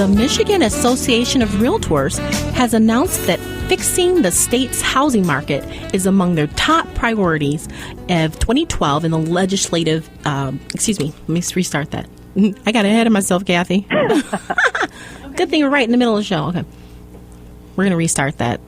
The Michigan Association of Realtors has announced that fixing the state's housing market is among their top priorities of 2012 in the legislative, let me restart that. I got ahead of myself, Kathy. Good thing we're right in the middle of the show. Okay. We're going to restart that.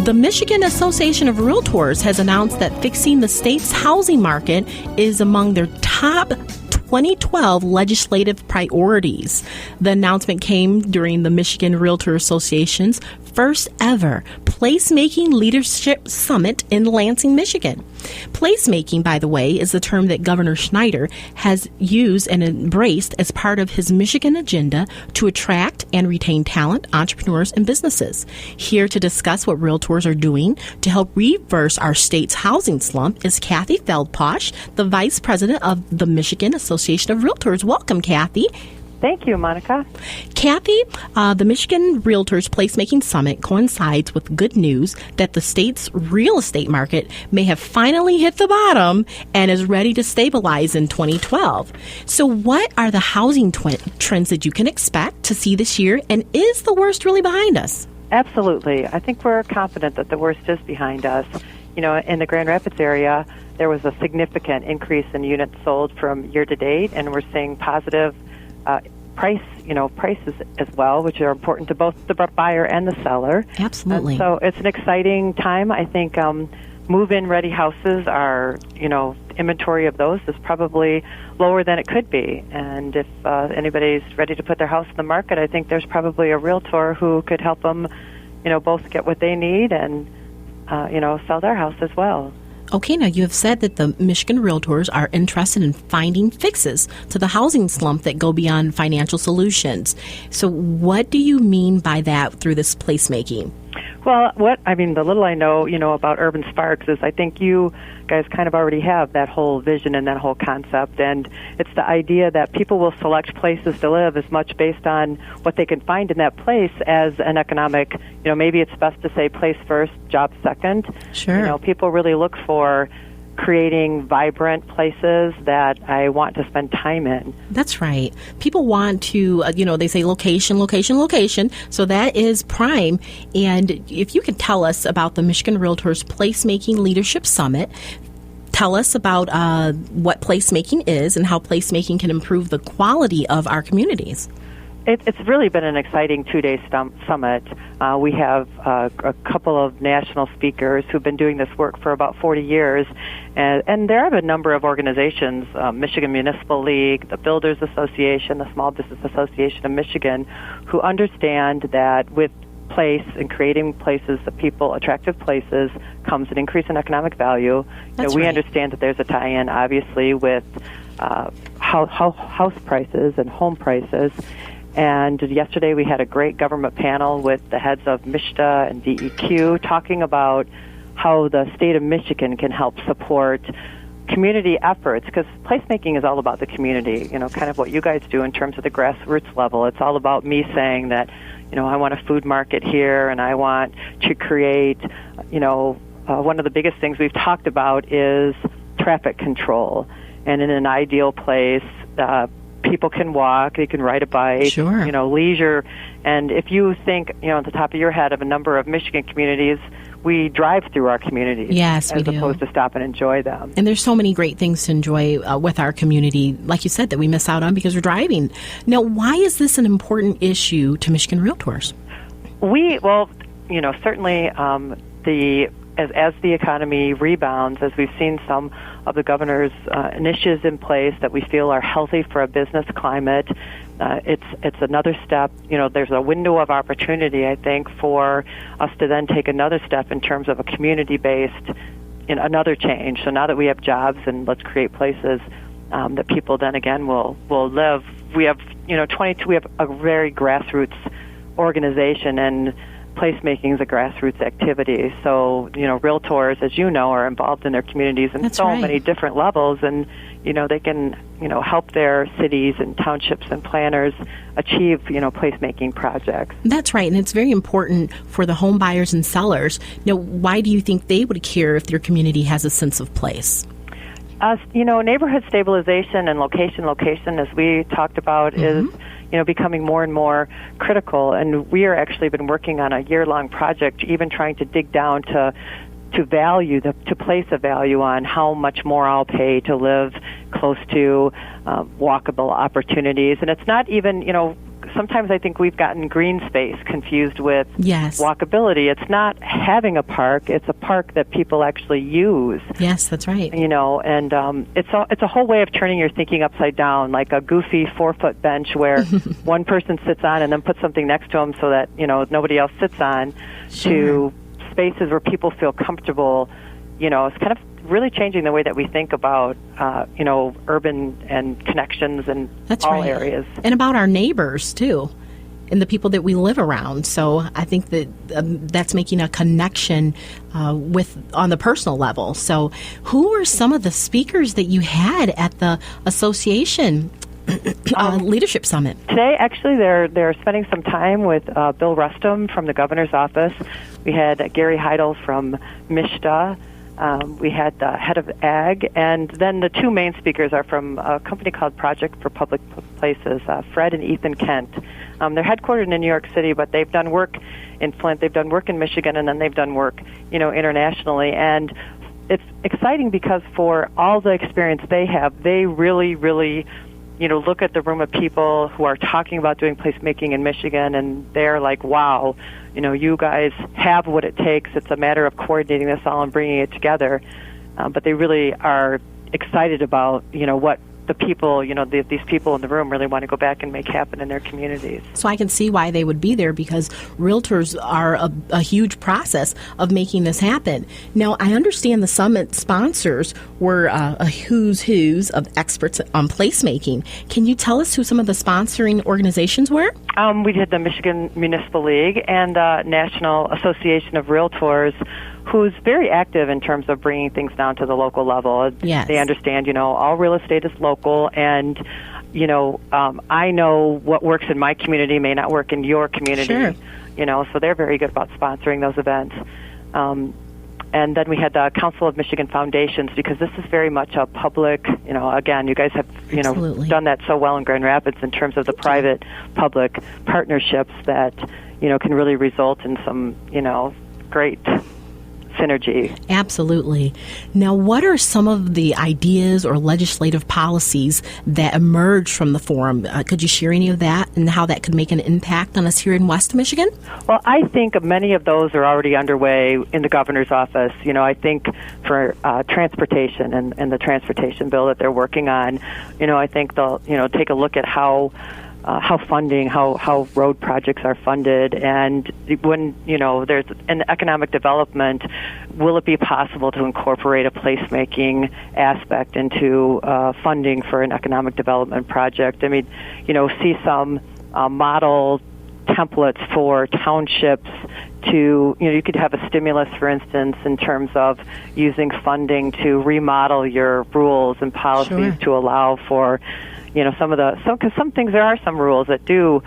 The Michigan Association of Realtors has announced that fixing the state's housing market is among their top 2012 legislative priorities. The announcement came during the Michigan Realtor Association's first ever Placemaking Leadership Summit in Lansing, Michigan. Placemaking, by the way, is the term that Governor Schneider has used and embraced as part of his Michigan agenda to attract and retain talent, entrepreneurs, and businesses. Here to discuss what realtors are doing to help reverse our state's housing slump is Kathy Feldpausch, the Vice President of the Michigan Association of Realtors. Welcome, Kathy. Thank you, Monica. Kathy, the Michigan Realtors Placemaking Summit coincides with good news that the state's real estate market may have finally hit the bottom and is ready to stabilize in 2012. So what are the housing trends that you can expect to see this year, and is the worst really behind us? Absolutely. I think we're confident that the worst is behind us. You know, in the Grand Rapids area, there was a significant increase in units sold from year to date, and we're seeing positive prices as well, which are important to both the buyer and the seller. Absolutely. So it's an exciting time. I think move-in ready houses are, inventory of those is probably lower than it could be. And if anybody's ready to put their house in the market, I think there's probably a realtor who could help them, both get what they need and, sell their house as well. Okay, now you have said that the Michigan Realtors are interested in finding fixes to the housing slump that go beyond financial solutions. So what do you mean by that through this placemaking? Well, the little I know, about Urban Sparks is I think you guys kind of already have that whole vision and that whole concept. And it's the idea that people will select places to live as much based on what they can find in that place as an economic, maybe it's best to say place first, job second. Sure. People really look for creating vibrant places that I want to spend time in. That's right. People want to, they say location, location, location. So that is prime. And if you could tell us about the Michigan Realtors Placemaking Leadership Summit, tell us about what placemaking is and how placemaking can improve the quality of our communities. It's really been an exciting two-day summit. We have a couple of national speakers who've been doing this work for about 40 years, and there are a number of organizations, Michigan Municipal League, the Builders Association, the Small Business Association of Michigan, who understand that with place and creating places that people, attractive places, comes an increase in economic value. We understand that there's a tie-in, obviously, with house prices and home prices. And yesterday we had a great government panel with the heads of MISHDA and DEQ talking about how the state of Michigan can help support community efforts, because placemaking is all about the community, kind of what you guys do in terms of the grassroots level. It's all about me saying that, I want a food market here and I want to create, one of the biggest things we've talked about is traffic control. And in an ideal place, people can walk, they can ride a bike, sure. Leisure. And if you think, at the top of your head of a number of Michigan communities, we drive through our communities, yes, as opposed to stop and enjoy them. And there's so many great things to enjoy with our community, like you said, that we miss out on because we're driving. Now, why is this an important issue to Michigan Realtors? Certainly as the economy rebounds, as we've seen some of the governor's initiatives in place that we feel are healthy for a business climate, it's another step. There's a window of opportunity, I think, for us to then take another step in terms of a community-based, another change. So now that we have jobs, and let's create places that people then again will live. We have 22. We have a very grassroots organization, and placemaking is a grassroots activity. So, realtors, as you know, are involved in their communities in many different levels, and, they can, help their cities and townships and planners achieve, placemaking projects. That's right, and it's very important for the home buyers and sellers. Now, why do you think they would care if their community has a sense of place? Neighborhood stabilization and location, as we talked about, is becoming more and more critical. And we are actually been working on a year-long project, even trying to dig down to place a value on how much more I'll pay to live close to walkable opportunities. And it's not even, sometimes I think we've gotten green space confused with walkability. It's not having a park; it's a park that people actually use. Yes, that's right. And it's a whole way of turning your thinking upside down, like a goofy 4-foot bench where one person sits on and then puts something next to them so that nobody else sits on. To spaces where people feel comfortable. It's kind of really changing the way that we think about, urban and connections in all areas. And about our neighbors, too, and the people that we live around. So I think that that's making a connection on the personal level. So who are some of the speakers that you had at the association Leadership Summit? Today, actually, they're spending some time with Bill Rustum from the governor's office. We had Gary Heidel from MISHDA. We had the head of ag, and then the two main speakers are from a company called Project for Public Places, Fred and Ethan Kent. They're headquartered in New York City, but they've done work in Flint, they've done work in Michigan, and then they've done work, internationally. And it's exciting because for all the experience they have, they really, really look at the room of people who are talking about doing placemaking in Michigan, and they're like, wow, you guys have what it takes. It's a matter of coordinating this all and bringing it together. But they really are excited about, what the people, these people in the room really want to go back and make happen in their communities. So I can see why they would be there, because realtors are a huge process of making this happen. Now, I understand the summit sponsors were a who's of experts on placemaking. Can you tell us who some of the sponsoring organizations were? We did the Michigan Municipal League and the National Association of Realtors, who's very active in terms of bringing things down to the local level. Yes. They understand, all real estate is local, and, I know what works in my community may not work in your community. Sure. So they're very good about sponsoring those events. And then we had the Council of Michigan Foundations, because this is very much a public, again, you guys have, Absolutely. done that so well in Grand Rapids in terms of the private-public partnerships that, can really result in some, great synergy. Absolutely. Now, what are some of the ideas or legislative policies that emerge from the forum? Could you share any of that and how that could make an impact on us here in West Michigan? Well, I think many of those are already underway in the governor's office. I think for transportation and the transportation bill that they're working on, I think they'll, take a look at how road projects are funded, and when there's an economic development, will it be possible to incorporate a placemaking aspect into funding for an economic development project? I mean, see some model templates for townships to, you could have a stimulus, for instance, in terms of using funding to remodel your rules and policies to allow for because some things, there are some rules that do,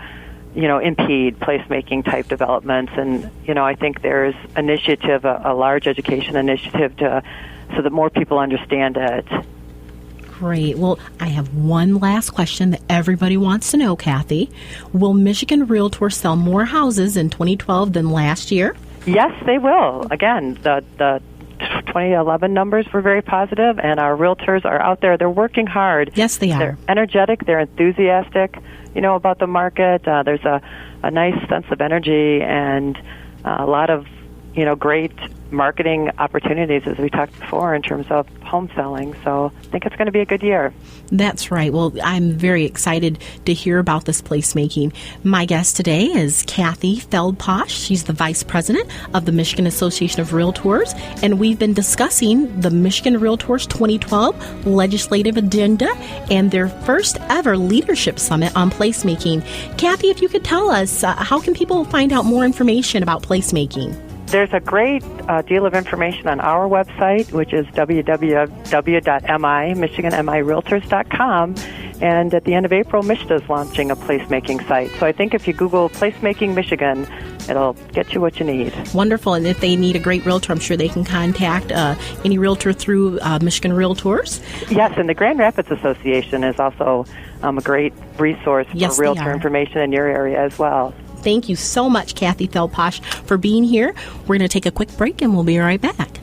impede placemaking type developments. And, I think there's initiative, a large education initiative so that more people understand it. Great. Well, I have one last question that everybody wants to know, Kathy. Will Michigan Realtors sell more houses in 2012 than last year? Yes, they will. Again, the 2011 numbers were very positive, and our realtors are out there. They're working hard. Yes, they are. They're energetic. They're enthusiastic, about the market. There's a nice sense of energy and a lot of, great marketing opportunities, as we talked before, in terms of home selling. So I think it's going to be a good year. That's right. Well, I'm very excited to hear about this placemaking. My guest today is Kathy Feldpausch. She's the Vice President of the Michigan Association of Realtors, and we've been discussing the Michigan Realtors 2012 legislative agenda and their first ever Leadership Summit on placemaking. Kathy, if you could tell us, how can people find out more information about placemaking? There's a great deal of information on our website, which is www.michiganmirealtors.com. And at the end of April, MISHDA is launching a placemaking site. So I think if you Google Placemaking Michigan, it'll get you what you need. Wonderful. And if they need a great realtor, I'm sure they can contact any realtor through Michigan Realtors. Yes, and the Grand Rapids Association is also a great resource for realtor information in your area as well. Thank you so much, Kathy Feldpausch, for being here. We're going to take a quick break, and we'll be right back.